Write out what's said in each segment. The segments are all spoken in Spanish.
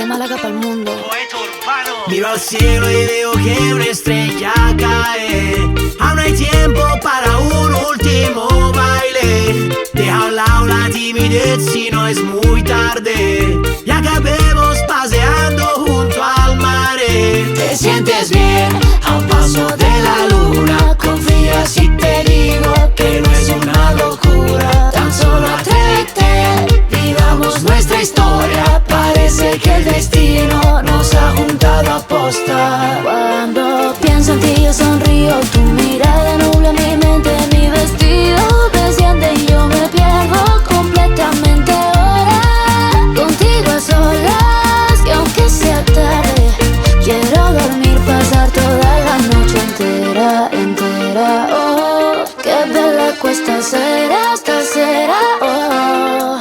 de Málaga para el mundo. Poeta urbano. Miro al cielo y veo que una estrella cae. Aún hay tiempo para un último baile. Deja a un lado la timidez si no es muy tarde. Y acabemos paseando junto al mar. Te sientes bien a un paso de la luna. Confía si te digo que no es una locura. Tan solo atrévete, vivamos nuestra historia. Parece que el destino nos ha juntado a posta. Cuando pienso en ti yo sonrío, tu mirada nubla mi mente, mi vestido desciende y yo me pierdo completamente ahora. Contigo a solas y aunque sea tarde, quiero dormir, pasar toda la noche entera, entera. Oh, qué bella cuesta será, esta será. Oh.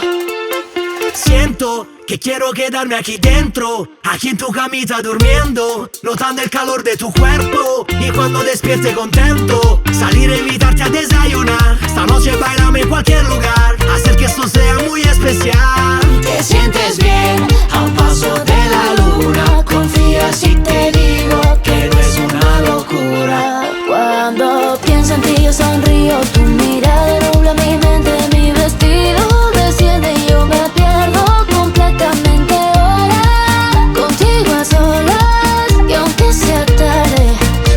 Siento que quiero quedarme aquí dentro, aquí en tu camita durmiendo, notando el calor de tu cuerpo. Y cuando despierte contento, salir a invitarte a desayunar. Esta noche bailame en cualquier lugar, hacer que esto sea muy especial. Te sientes bien a un paso de la luna. Confía si te digo que no es una locura. Cuando pienso en ti yo sonrío, tu mirada nubla mi mente, mi vestido desciende y yo me pierdo completamente ahora. Contigo a solas y aunque sea tarde,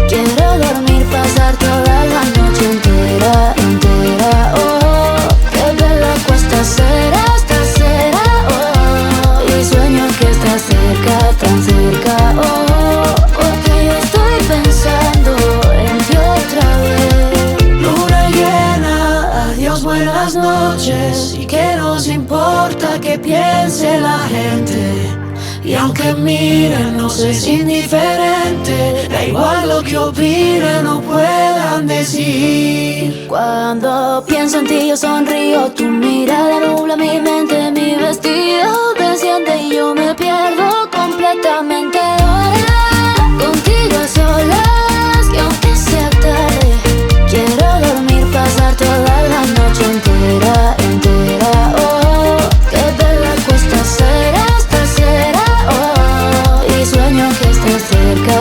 quiero dormir, pasar toda la noche entera, entera. Oh, qué bella cuesta será, esta será. Oh, y sueño que estás cerca, tan cerca. Oh, porque yo estoy pensando en ti otra vez. Luna llena, adiós, buenas noches. ¿Y qué nos importa que piense la gente? Y aunque miren, nos es indiferente. Da igual lo que opinen o puedan decir. Cuando pienso en ti yo sonrío, tu mirada nubla mi mente, mi vestido desciende y yo me pierdo completamente ahora. Contigo a solas y aunque sea tarde, quiero dormir, pasar toda la noche entera, entera. Oh, qué bella cuesta será, esta será. Oh, y sueño que estés cerca,